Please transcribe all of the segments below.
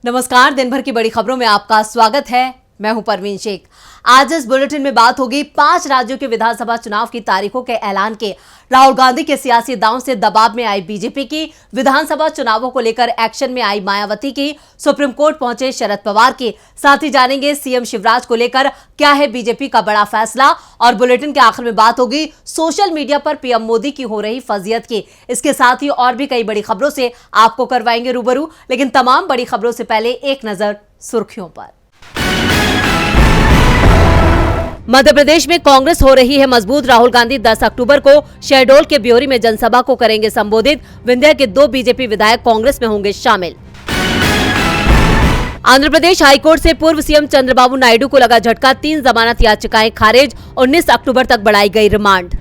नमस्कार, दिन भर की बड़ी खबरों में आपका स्वागत है। मैं हूं परवीन शेख। आज इस बुलेटिन में बात होगी 5 राज्यों के विधानसभा चुनाव की तारीखों के ऐलान के, राहुल गांधी के सियासी दांव से दबाव में आई बीजेपी की, विधानसभा चुनावों को लेकर एक्शन में आई मायावती की, सुप्रीम कोर्ट पहुंचे शरद पवार की। साथ ही जानेंगे सीएम शिवराज को लेकर क्या है बीजेपी का बड़ा फैसला। और बुलेटिन के आखिर में बात होगी सोशल मीडिया पर पीएम मोदी की हो रही फजीयत की। इसके साथ ही और भी कई बड़ी खबरों से आपको करवाएंगे रूबरू, लेकिन तमाम बड़ी खबरों से पहले एक नजर सुर्खियों पर। मध्य प्रदेश में कांग्रेस हो रही है मजबूत। राहुल गांधी 10 अक्टूबर को शहडोल के ब्योरी में जनसभा को करेंगे संबोधित। विंध्या के 2 बीजेपी विधायक कांग्रेस में होंगे शामिल। आंध्र प्रदेश हाईकोर्ट से पूर्व सीएम चंद्रबाबू नायडू को लगा झटका, 3 जमानत याचिकाएं खारिज, 19 अक्टूबर तक बढ़ाई गई रिमांड।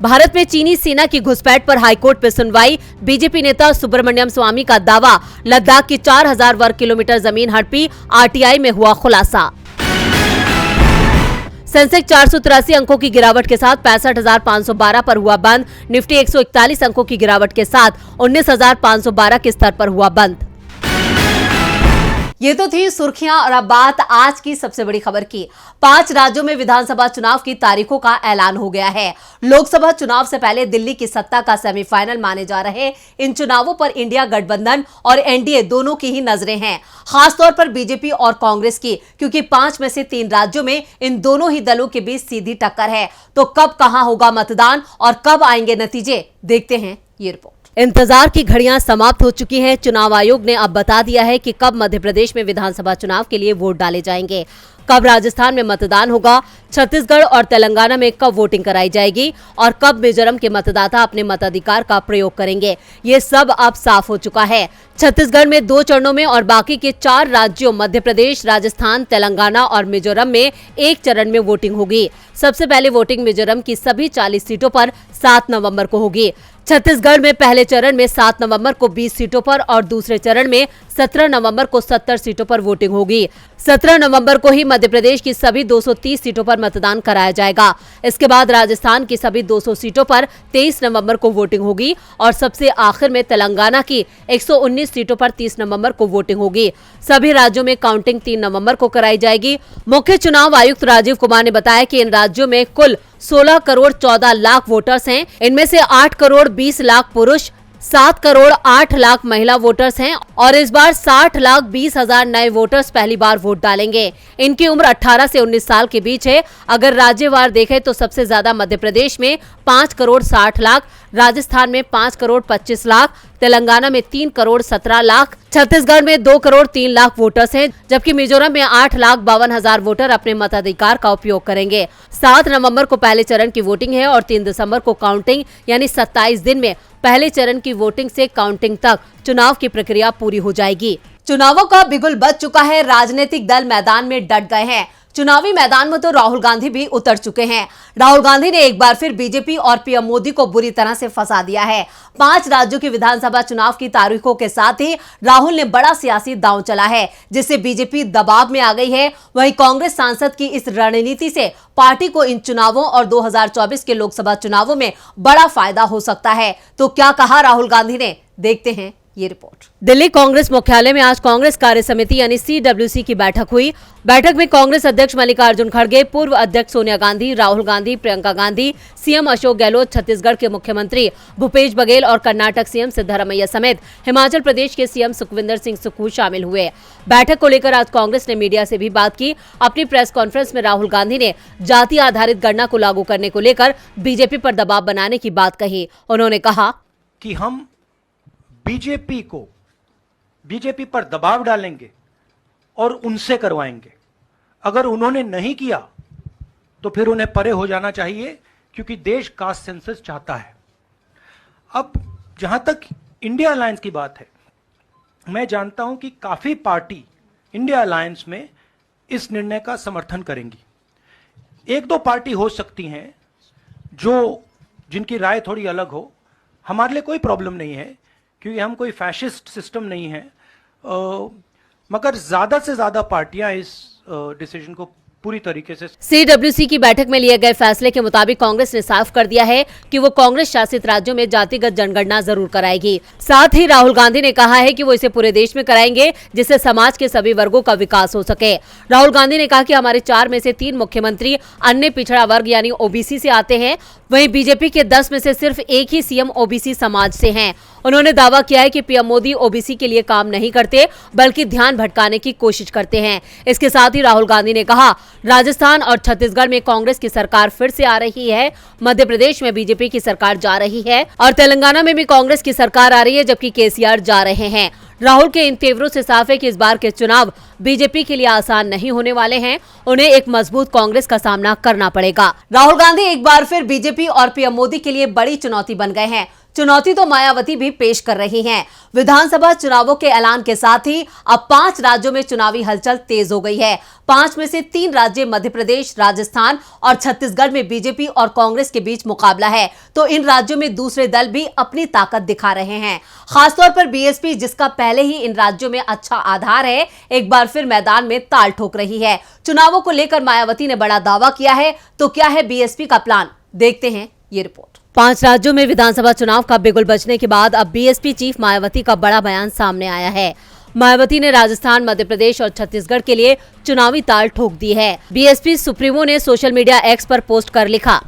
भारत में चीनी सेना की घुसपैठ पर हाईकोर्ट में सुनवाई। बीजेपी नेता सुब्रमण्यम स्वामी का दावा, लद्दाख की 4000 वर्ग किलोमीटर जमीन हड़पी, आरटीआई में हुआ खुलासा। सेंसेक्स 483 अंकों की गिरावट के साथ 65,512 पर हुआ बंद। निफ्टी 141 अंकों की गिरावट के साथ 19,512 के स्तर पर हुआ बंद। ये तो थी सुर्खियां और अब बात आज की सबसे बड़ी खबर की। 5 राज्यों में विधानसभा चुनाव की तारीखों का ऐलान हो गया है। लोकसभा चुनाव से पहले दिल्ली की सत्ता का सेमीफाइनल माने जा रहे इन चुनावों पर इंडिया गठबंधन और एनडीए दोनों की ही नजरें हैं, खासतौर पर बीजेपी और कांग्रेस की, क्योंकि 5 में से 3 राज्यों में इन दोनों ही दलों के बीच सीधी टक्कर है। तो कब कहां होगा मतदान और कब आएंगे नतीजे, देखते हैं ये रिपोर्ट। इंतजार की घड़ियां समाप्त हो चुकी हैं। चुनाव आयोग ने अब बता दिया है कि कब मध्य प्रदेश में विधानसभा चुनाव के लिए वोट डाले जाएंगे, कब राजस्थान में मतदान होगा, छत्तीसगढ़ और तेलंगाना में कब वोटिंग कराई जाएगी और कब मिजोरम के मतदाता अपने मताधिकार का प्रयोग करेंगे। ये सब अब साफ हो चुका है। छत्तीसगढ़ में 2 चरणों में और बाकी के 4 राज्यों मध्य प्रदेश, राजस्थान, तेलंगाना और मिजोरम में 1 चरण में वोटिंग होगी। सबसे पहले वोटिंग मिजोरम की सभी 40 सीटों पर 7 नवंबर को होगी। छत्तीसगढ़ में पहले चरण में 7 नवंबर को 20 सीटों पर और दूसरे चरण में 17 नवंबर को 70 सीटों पर वोटिंग होगी। 17 नवंबर को ही मध्य प्रदेश की सभी 230 सीटों पर मतदान कराया जाएगा। इसके बाद राजस्थान की सभी 200 सीटों पर 23 नवंबर को वोटिंग होगी और सबसे आखिर में तेलंगाना की 119 सीटों पर 30 नवंबर को वोटिंग होगी। सभी राज्यों में काउंटिंग 3 नवंबर को कराई जाएगी। मुख्य चुनाव आयुक्त राजीव कुमार ने बताया कि इन राज्यों में कुल 16 करोड़ 14 लाख वोटर्स हैं। इनमें से 8 करोड़ 20 लाख पुरुष, 7 करोड़ 8 लाख महिला वोटर्स हैं और इस बार 60 लाख 20 हजार नए वोटर्स पहली बार वोट डालेंगे। इनकी उम्र 18 से 19 साल के बीच है। अगर राज्यवार देखें तो सबसे ज्यादा मध्य प्रदेश में 5 करोड़ 60 लाख, राजस्थान में 5 करोड़ 25 लाख, तेलंगाना में 3 करोड़ 17 लाख, छत्तीसगढ़ में 2 करोड़ 3 लाख वोटर्स हैं, जबकि मिजोरम में 8 लाख 52 हजार वोटर अपने मताधिकार का उपयोग करेंगे। 7 नवंबर को पहले चरण की वोटिंग है और 3 दिसंबर को काउंटिंग, यानी 27 दिन में पहले चरण की वोटिंग से काउंटिंग तक चुनाव की प्रक्रिया पूरी हो जाएगी। चुनावों का बिगुल बज चुका है। राजनीतिक दल मैदान में डट गए हैं। चुनावी मैदान में तो राहुल गांधी भी उतर चुके हैं। राहुल गांधी ने एक बार फिर बीजेपी और पीएम मोदी को बुरी तरह से फंसा दिया है। 5 राज्यों की विधानसभा चुनाव की तारीखों के साथ ही राहुल ने बड़ा सियासी दांव चला है, जिससे बीजेपी दबाव में आ गई है। वहीं कांग्रेस सांसद की इस रणनीति से पार्टी को इन चुनावों और 2024 के लोकसभा चुनावों में बड़ा फायदा हो सकता है। तो क्या कहा राहुल गांधी ने, देखते हैं ये रिपोर्ट। दिल्ली कांग्रेस मुख्यालय में आज कांग्रेस कार्य समिति यानी CWC की बैठक हुई। बैठक में कांग्रेस अध्यक्ष मल्लिकार्जुन खड़गे, पूर्व अध्यक्ष सोनिया गांधी, राहुल गांधी, प्रियंका गांधी, सीएम अशोक गहलोत, छत्तीसगढ़ के मुख्यमंत्री भूपेश बघेल और कर्नाटक सीएम सिद्धरामैया समेत हिमाचल प्रदेश के सीएम सुखविंदर सिंह सुक्खू शामिल हुए। बैठक को लेकर आज कांग्रेस ने मीडिया से भी बात की। अपनी प्रेस कॉन्फ्रेंस में राहुल गांधी ने जाति आधारित गणना को लागू करने को लेकर बीजेपी पर दबाव बनाने की बात कही। उन्होंने कहा कि हम बीजेपी पर दबाव डालेंगे और उनसे करवाएंगे। अगर उन्होंने नहीं किया तो फिर उन्हें परे हो जाना चाहिए, क्योंकि देश कास्ट सेंसस चाहता है। अब जहां तक इंडिया अलायंस की बात है, मैं जानता हूं कि काफी पार्टी इंडिया अलायंस में इस निर्णय का समर्थन करेंगी। 1-2 पार्टी हो सकती हैं जिनकी राय थोड़ी अलग हो। हमारे लिए कोई प्रॉब्लम नहीं है, क्योंकि हम कोई फैशिस्ट सिस्टम नहीं है। मगर ज़्यादा से ज़्यादा पार्टियां इस डिसीजन को पूरी तरीके से। सीडब्ल्यूसी की बैठक में लिए गए फैसले के मुताबिक कांग्रेस ने साफ कर दिया है कि वो कांग्रेस शासित राज्यों में जातिगत जनगणना जरूर कराएगी। साथ ही राहुल गांधी ने कहा है कि वो इसे पूरे देश में कराएंगे, जिससे समाज के सभी वर्गों का विकास हो सके। राहुल गांधी ने कहा कि हमारे 4 में से 3 मुख्यमंत्री अन्य पिछड़ा वर्ग यानी ओबीसी से आते हैं, वहीं बीजेपी के 10 में से सिर्फ एक ही सीएम ओबीसी समाज से हैं। उन्होंने दावा किया है कि पीएम मोदी ओबीसी के लिए काम नहीं करते, बल्कि ध्यान भटकाने की कोशिश करते हैं। इसके साथ ही राहुल गांधी ने कहा, राजस्थान और छत्तीसगढ़ में कांग्रेस की सरकार फिर से आ रही है, मध्य प्रदेश में बीजेपी की सरकार जा रही है और तेलंगाना में भी कांग्रेस की सरकार आ रही है, जबकि केसीआर जा रहे हैं। राहुल के इन तेवरों से साफ है कि इस बार के चुनाव बीजेपी के लिए आसान नहीं होने वाले हैं। उन्हें एक मजबूत कांग्रेस का सामना करना पड़ेगा। राहुल गांधी एक बार फिर बीजेपी और पीएम मोदी के लिए बड़ी चुनौती बन गए हैं। चुनौती तो मायावती भी पेश कर रही हैं। विधानसभा चुनावों के ऐलान के साथ ही अब 5 राज्यों में चुनावी हलचल तेज हो गई है। 5 में से 3 राज्य मध्य प्रदेश, राजस्थान और छत्तीसगढ़ में बीजेपी और कांग्रेस के बीच मुकाबला है, तो इन राज्यों में दूसरे दल भी अपनी ताकत दिखा रहे हैं। खासतौर पर बीएसपी, जिसका पहले ही इन राज्यों में अच्छा आधार है, एक बार फिर मैदान में ताल ठोक रही है। चुनावों को लेकर मायावती ने बड़ा दावा किया है, तो क्या है बीएसपी का प्लान? देखते हैं ये रिपोर्ट। 5 राज्यों में विधानसभा चुनाव का बिगुल बजने के बाद अब बीएसपी चीफ मायावती का बड़ा बयान सामने आया है। मायावती ने राजस्थान, मध्य प्रदेश और छत्तीसगढ़ के लिए चुनावी ताल ठोक दी है। बीएसपी सुप्रीमो ने सोशल मीडिया एक्स पर पोस्ट कर लिखा,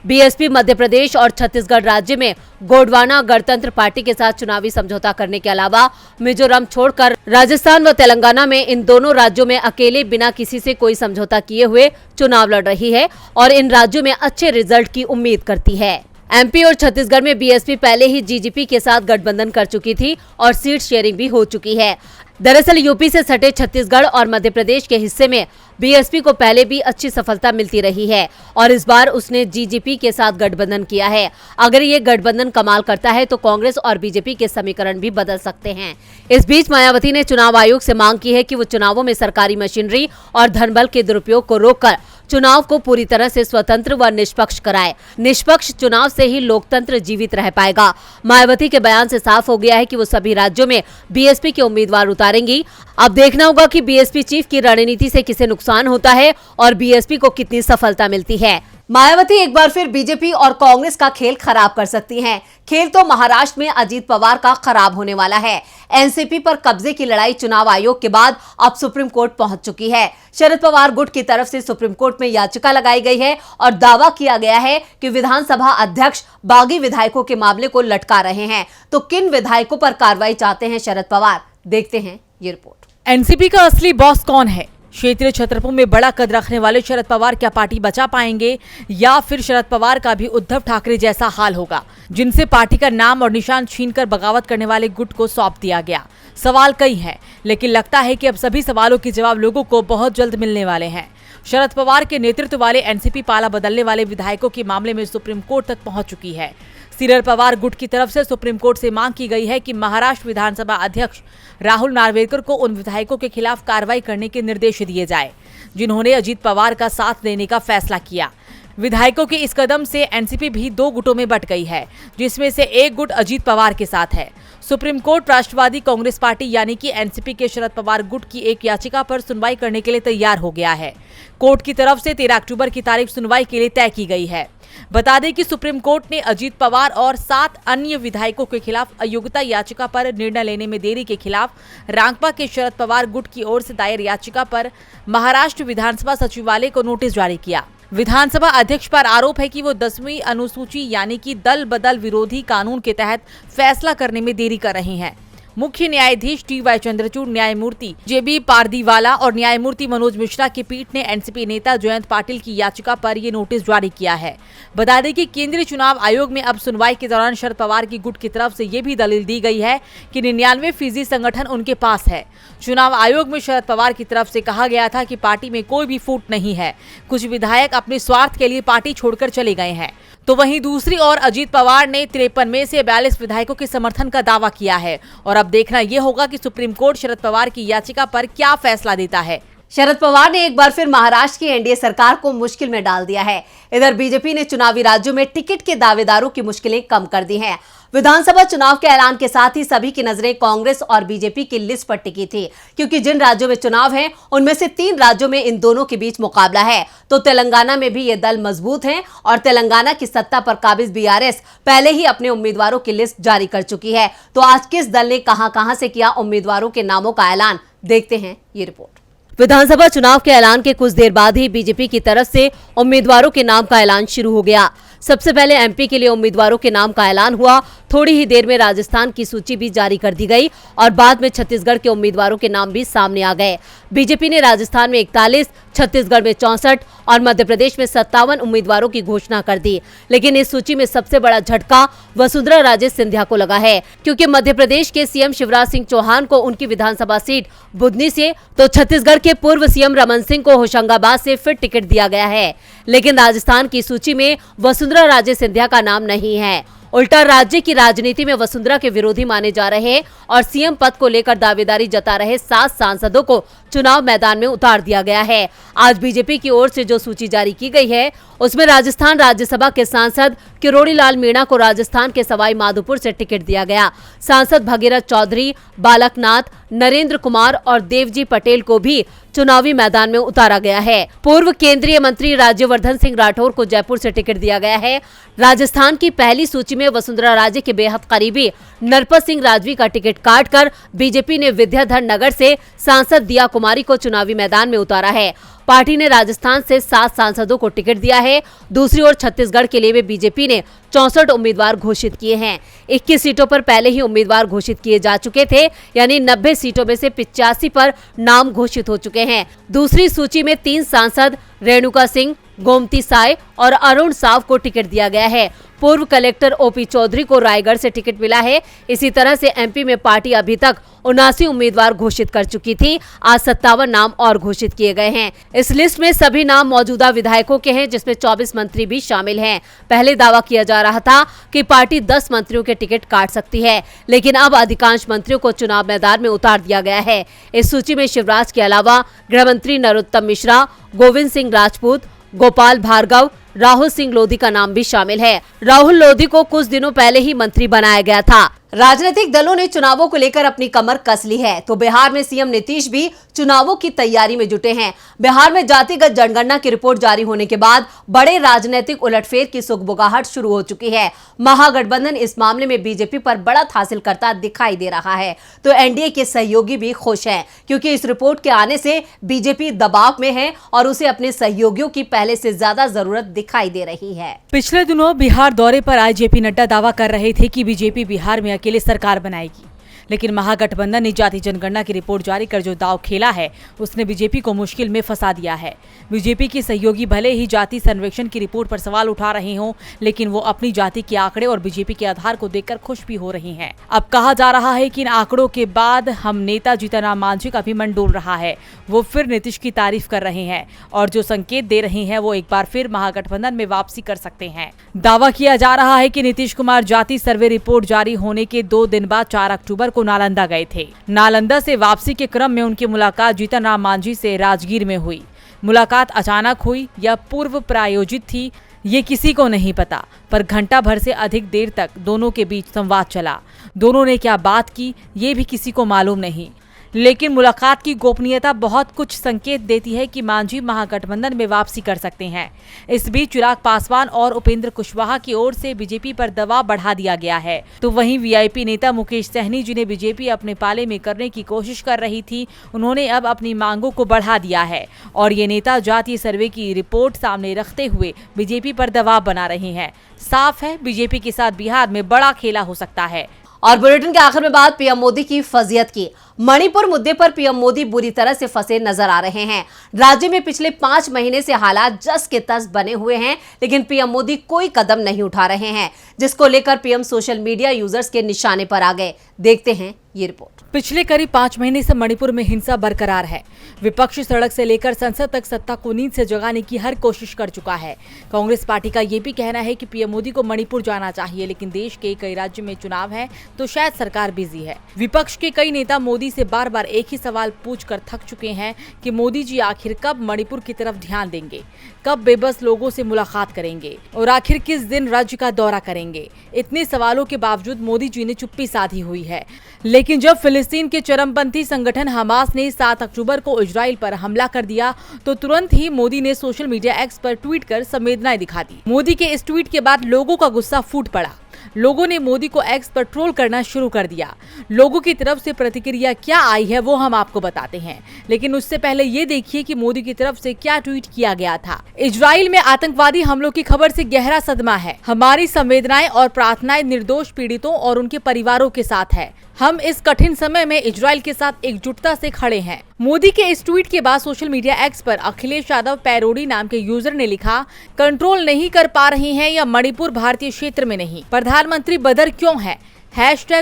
बीएसपी मध्य प्रदेश और छत्तीसगढ़ राज्य में गोंडवाना गणतंत्र पार्टी के साथ चुनावी समझौता करने के अलावा मिजोरम छोड़कर राजस्थान व तेलंगाना में इन दोनों राज्यों में अकेले बिना किसी से कोई समझौता किए हुए चुनाव लड़ रही है और इन राज्यों में अच्छे रिजल्ट की उम्मीद करती है। एमपी और छत्तीसगढ़ में बीएसपी पहले ही जीजीपी के साथ गठबंधन कर चुकी थी और सीट शेयरिंग भी हो चुकी है। दरअसल यूपी से सटे छत्तीसगढ़ और मध्य प्रदेश के हिस्से में बीएसपी को पहले भी अच्छी सफलता मिलती रही है और इस बार उसने जीजीपी के साथ गठबंधन किया है। अगर ये गठबंधन कमाल करता है तो कांग्रेस और बीजेपी के समीकरण भी बदल सकते हैं। इस बीच मायावती ने चुनाव आयोग से मांग की है कि वो चुनावों में सरकारी मशीनरी और धनबल के दुरुपयोग को रोककर चुनाव को पूरी तरह से स्वतंत्र व निष्पक्ष कराए। निष्पक्ष चुनाव से ही लोकतंत्र जीवित रह पाएगा। मायावती के बयान से साफ हो गया है कि वो सभी राज्यों में बीएसपी के उम्मीदवार उतारेंगी। अब देखना होगा कि बीएसपी चीफ की रणनीति से किसे नुकसान होता है और बीएसपी को कितनी सफलता मिलती है। मायावती एक बार फिर बीजेपी और कांग्रेस का खेल खराब कर सकती हैं। खेल तो महाराष्ट्र में अजीत पवार का खराब होने वाला है। एनसीपी पर कब्जे की लड़ाई चुनाव आयोग के बाद अब सुप्रीम कोर्ट पहुंच चुकी है। शरद पवार गुट की तरफ से सुप्रीम कोर्ट में याचिका लगाई गई है और दावा किया गया है कि विधानसभा अध्यक्ष बागी विधायकों के मामले को लटका रहे हैं। तो किन विधायकों पर कार्रवाई चाहते हैं शरद पवार? देखते हैं ये रिपोर्ट। एनसीपी का असली बॉस कौन है? क्षेत्रीय छत्रपों में बड़ा कद रखने वाले शरद पवार क्या पार्टी बचा पाएंगे या फिर शरद पवार का भी उद्धव ठाकरे जैसा हाल होगा, जिनसे पार्टी का नाम और निशान छीनकर बगावत करने वाले गुट को सौंप दिया गया? सवाल कई हैं, लेकिन लगता है कि अब सभी सवालों के जवाब लोगों को बहुत जल्द मिलने वाले हैं। शरद पवार के नेतृत्व वाले एनसीपी पाला बदलने वाले विधायकों के मामले में सुप्रीम कोर्ट तक पहुंच चुकी है। सीरियल पवार गुट की तरफ से सुप्रीम कोर्ट से मांग की गई है कि महाराष्ट्र विधानसभा अध्यक्ष राहुल नार्वेकर को उन विधायकों के खिलाफ कार्रवाई करने के निर्देश दिए जाए जिन्होंने अजीत पवार का साथ देने का फैसला किया। विधायकों के इस कदम से एनसीपी भी 2 गुटों में बंट गई है, जिसमें से एक गुट अजीत पवार के साथ है। सुप्रीम कोर्ट राष्ट्रवादी कांग्रेस पार्टी यानी कि एनसीपी के शरद पवार गुट की एक याचिका पर सुनवाई करने के लिए तैयार हो गया है। कोर्ट की तरफ से 13 अक्टूबर की तारीख सुनवाई के लिए तय की गई है। बता दें कि सुप्रीम कोर्ट ने अजीत पवार और 7 अन्य विधायकों के खिलाफ अयोग्यता याचिका पर निर्णय लेने में देरी के खिलाफ रांकपा के शरद पवार गुट की ओर से दायर याचिका पर महाराष्ट्र विधानसभा सचिवालय को नोटिस जारी किया। विधानसभा अध्यक्ष पर आरोप है कि वो 10वीं अनुसूची यानी कि दल बदल विरोधी कानून के तहत फैसला करने में देरी कर रहे हैं। मुख्य न्यायाधीश टी.वाई. चंद्रचूड़, न्यायमूर्ति जे.बी. पारदीवाला और न्यायमूर्ति मनोज मिश्रा की पीठ ने एनसीपी नेता जयंत पाटिल की याचिका पर ये नोटिस जारी किया है। बता दें कि केंद्रीय चुनाव आयोग में अब सुनवाई के दौरान शरद पवार की गुट की तरफ से ये भी दलील दी गई है कि 99% संगठन उनके पास है। चुनाव आयोग में शरद पवार की तरफ से कहा गया था कि पार्टी में कोई भी फूट नहीं है, कुछ विधायक अपने स्वार्थ के लिए पार्टी छोड़कर चले गए हैं। तो वहीं दूसरी ओर अजीत पवार ने 53 में से 42 विधायकों के समर्थन का दावा किया है और अब देखना यह होगा कि सुप्रीम कोर्ट शरद पवार की याचिका पर क्या फैसला देता है। शरद पवार ने एक बार फिर महाराष्ट्र की एनडीए सरकार को मुश्किल में डाल दिया है। इधर बीजेपी ने चुनावी राज्यों में टिकट के दावेदारों की मुश्किलें कम कर दी हैं। विधानसभा चुनाव के ऐलान के साथ ही सभी की नजरें कांग्रेस और बीजेपी की लिस्ट पर टिकी थी, क्योंकि जिन राज्यों में चुनाव हैं उनमें से 3 राज्यों में इन दोनों के बीच मुकाबला है। तो तेलंगाना में भी ये दल मजबूत हैं और तेलंगाना की सत्ता पर काबिज बीआरएस पहले ही अपने उम्मीदवारों की लिस्ट जारी कर चुकी है। तो आज किस दल ने कहां से किया उम्मीदवारों के नामों का ऐलान, देखते हैं ये रिपोर्ट। विधानसभा चुनाव के ऐलान के कुछ देर बाद ही बीजेपी की तरफ से उम्मीदवारों के नाम का ऐलान शुरू हो गया। सबसे पहले एमपी के लिए उम्मीदवारों के नाम का ऐलान हुआ। थोड़ी ही देर में राजस्थान की सूची भी जारी कर दी गई और बाद में छत्तीसगढ़ के उम्मीदवारों के नाम भी सामने आ गए। बीजेपी ने राजस्थान में 41, छत्तीसगढ़ में 64 और मध्य प्रदेश में 57 उम्मीदवारों की घोषणा कर दी। लेकिन इस सूची में सबसे बड़ा झटका वसुंधरा राजे सिंधिया को लगा है, क्योंकि मध्य प्रदेश के सीएम शिवराज सिंह चौहान को उनकी विधानसभा सीट बुधनी से, तो छत्तीसगढ़ के पूर्व सीएम रमन सिंह को होशंगाबाद से फिर टिकट दिया गया है। लेकिन राजस्थान की सूची में वसुंधरा राजे सिंधिया का नाम नहीं है। उल्टा राज्य की राजनीति में वसुंधरा के विरोधी माने जा रहे और सीएम पद को लेकर दावेदारी जता रहे 7 सांसदों को चुनाव मैदान में उतार दिया गया है। आज बीजेपी की ओर से जो सूची जारी की गई है उसमें राजस्थान राज्यसभा के सांसद किरोड़ी लाल मीणा को राजस्थान के सवाई माधोपुर से टिकट दिया गया। सांसद भगीरथ चौधरी, बालकनाथ, नरेंद्र कुमार और देवजी पटेल को भी चुनावी मैदान में उतारा गया है। पूर्व केंद्रीय मंत्री राज्यवर्धन सिंह राठौर को जयपुर से टिकट दिया गया है। राजस्थान की पहली सूची में वसुंधरा राजे के बेहद करीबी नरपत सिंह राजवी का टिकट काटकर बीजेपी ने विद्याधर नगर से सांसद दिया कुमारी को चुनावी मैदान में उतारा है। पार्टी ने राजस्थान से 7 सांसदों को टिकट दिया है। दूसरी ओर छत्तीसगढ़ के लिए भी बीजेपी ने 64 उम्मीदवार घोषित किए हैं। 21 सीटों पर पहले ही उम्मीदवार घोषित किए जा चुके थे, यानी 90 सीटों में से 85 पर नाम घोषित हो चुके हैं। दूसरी सूची में 3 सांसद रेणुका सिंह, गोमती साय और अरुण साव को टिकट दिया गया है। पूर्व कलेक्टर ओपी चौधरी को रायगढ़ से टिकट मिला है। इसी तरह से एमपी में पार्टी अभी तक 79 उम्मीदवार घोषित कर चुकी थी। आज 57 नाम और घोषित किए गए हैं। इस लिस्ट में सभी नाम मौजूदा विधायकों के हैं, जिसमें 24 मंत्री भी शामिल हैं। पहले दावा किया जा रहा था कि पार्टी 10 मंत्रियों के टिकट काट सकती है, लेकिन अब अधिकांश मंत्रियों को चुनाव मैदान में उतार दिया गया है। इस सूची में शिवराज के अलावा गृह मंत्री नरोत्तम मिश्रा, गोविंद सिंह राजपूत, गोपाल भार्गव, राहुल सिंह लोधी का नाम भी शामिल है। राहुल लोधी को कुछ दिनों पहले ही मंत्री बनाया गया था। राजनीतिक दलों ने चुनावों को लेकर अपनी कमर कस ली है, तो बिहार में सीएम नीतीश भी चुनावों की तैयारी में जुटे हैं। बिहार में जातिगत जनगणना की रिपोर्ट जारी होने के बाद बड़े राजनीतिक उलटफेर की सुगबुगाहट शुरू हो चुकी है। महागठबंधन इस मामले में बीजेपी पर बढ़त हासिल करता दिखाई दे रहा है, तो एनडीए के सहयोगी भी खुश हैं, क्योंकि इस रिपोर्ट के आने से बीजेपी दबाव में है और उसे अपने सहयोगियों की पहले से ज्यादा जरूरत दिखाई दे रही है। पिछले दिनों बिहार दौरे पर आए जेपी नड्डा दावा कर रहे थे कि बीजेपी बिहार में अकेले सरकार बनाएगी, लेकिन महागठबंधन ने जाति जनगणना की रिपोर्ट जारी कर जो दांव खेला है उसने बीजेपी को मुश्किल में फंसा दिया है। बीजेपी के सहयोगी भले ही जाति सर्वेक्षण की रिपोर्ट पर सवाल उठा रहे हों, लेकिन वो अपनी जाति के आंकड़े और बीजेपी के आधार को देखकर खुश भी हो रही हैं। अब कहा जा रहा है कि इन आंकड़ों के बाद हम नेता जीतन राम मांझी का भी मन डोल रहा है। वो फिर नीतीश की तारीफ कर रहे हैं और जो संकेत दे रहे हैं वो एक बार फिर महागठबंधन में वापसी कर सकते हैं। दावा किया जा रहा है कि नीतीश कुमार जाति सर्वे रिपोर्ट जारी होने के 2 दिन बाद 4 अक्टूबर को नालंदा गए थे। नालंदा से वापसी के क्रम में उनकी मुलाकात जीतन राम मांझी से राजगीर में हुई। मुलाकात अचानक हुई या पूर्व प्रायोजित थी ये किसी को नहीं पता, पर घंटा भर से अधिक देर तक दोनों के बीच संवाद चला। दोनों ने क्या बात की ये भी किसी को मालूम नहीं, लेकिन मुलाकात की गोपनीयता बहुत कुछ संकेत देती है कि मांझी महागठबंधन में वापसी कर सकते हैं। इस बीच चिराग पासवान और उपेंद्र कुशवाहा की ओर से बीजेपी पर दबाव बढ़ा दिया गया है, तो वहीं वीआईपी नेता मुकेश सहनी, जिन्हें बीजेपी अपने पाले में करने की कोशिश कर रही थी, उन्होंने अब अपनी मांगों को बढ़ा दिया है और ये नेता जातीय सर्वे की रिपोर्ट सामने रखते हुए बीजेपी पर दबाव बना रहे हैं। साफ है बीजेपी के साथ बिहार में बड़ा खेला हो सकता है। और बुलेटिन के आखिर में बात पीएम मोदी की फजीयत की। मणिपुर मुद्दे पर पीएम मोदी बुरी तरह से फंसे नजर आ रहे हैं। राज्य में पिछले 5 महीने से हालात जस के तस बने हुए हैं, लेकिन पीएम मोदी कोई कदम नहीं उठा रहे हैं, जिसको लेकर पीएम सोशल मीडिया यूजर्स के निशाने पर आ गए। देखते हैं ये रिपोर्ट। पिछले करीब 5 महीने से मणिपुर में हिंसा बरकरार है। विपक्ष सड़क से लेकर संसद तक सत्ता को नींद से जगाने की हर कोशिश कर चुका है। कांग्रेस पार्टी का ये भी कहना है कि पीएम मोदी को मणिपुर जाना चाहिए, लेकिन देश के कई राज्यों में चुनाव है तो शायद सरकार बिजी है। विपक्ष के कई नेता मोदी से बार बार एक ही सवाल पूछकर थक चुके हैं कि मोदी जी आखिर कब मणिपुर की तरफ ध्यान देंगे, कब बेबस लोगों से मुलाकात करेंगे और आखिर किस दिन राज्य का दौरा करेंगे। इतने सवालों के बावजूद मोदी जी ने चुप्पी साधी हुई है। लेकिन जब फिलिस्तीन के चरमपंथी संगठन हमास ने 7 अक्टूबर को इजराइल पर हमला कर दिया तो तुरंत ही मोदी ने सोशल मीडिया एक्स पर ट्वीट कर संवेदनाएं दिखा दी। मोदी के इस ट्वीट के बाद लोगों का गुस्सा फूट पड़ा। लोगों ने मोदी को एक्स पर ट्रोल करना शुरू कर दिया। लोगों की तरफ से प्रतिक्रिया क्या आई है वो हम आपको बताते हैं, लेकिन उससे पहले ये देखिए कि मोदी की तरफ से क्या ट्वीट किया गया था। इजराइल में आतंकवादी हमलों की खबर से गहरा सदमा है। हमारी संवेदनाएं और प्रार्थनाएं निर्दोष पीड़ितों और उनके परिवारों के साथ है। हम इस कठिन समय में इजराइल के साथ एकजुटता से खड़े हैं। मोदी के इस ट्वीट के बाद सोशल मीडिया एक्स पर अखिलेश यादव पैरोडी नाम के यूजर ने लिखा, कंट्रोल नहीं कर पा रहे हैं या मणिपुर भारतीय क्षेत्र में नहीं, प्रधानमंत्री बदर क्यों है,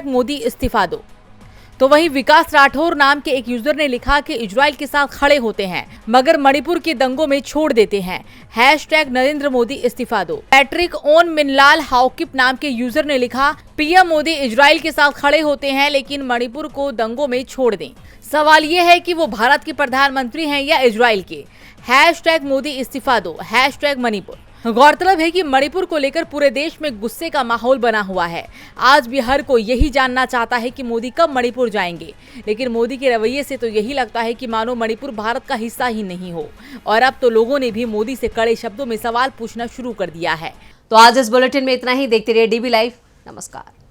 #मोदी इस्तीफा दो। तो वहीं विकास राठौर नाम के एक यूजर ने लिखा कि इजराइल के साथ खड़े होते हैं मगर मणिपुर के दंगों में छोड़ देते हैं, #नरेंद्र मोदी इस्तीफा दो। पैट्रिक ओन मिनलाल हाउकिप नाम के यूजर ने लिखा, पीएम मोदी इजराइल के साथ खड़े होते हैं लेकिन मणिपुर को दंगों में छोड़ दें। सवाल ये है कि वो भारत के प्रधानमंत्री हैं या इजराइल के, #मोदी इस्तीफा दो, #मणिपुर। गौरतलब है कि मणिपुर को लेकर पूरे देश में गुस्से का माहौल बना हुआ है। आज भी हर कोई यही जानना चाहता है कि मोदी कब मणिपुर जाएंगे, लेकिन मोदी के रवैये से तो यही लगता है कि मानो मणिपुर भारत का हिस्सा ही नहीं हो। और अब तो लोगों ने भी मोदी से कड़े शब्दों में सवाल पूछना शुरू कर दिया है। तो आज इस बुलेटिन में इतना ही। देखते रहिए DB लाइव। नमस्कार।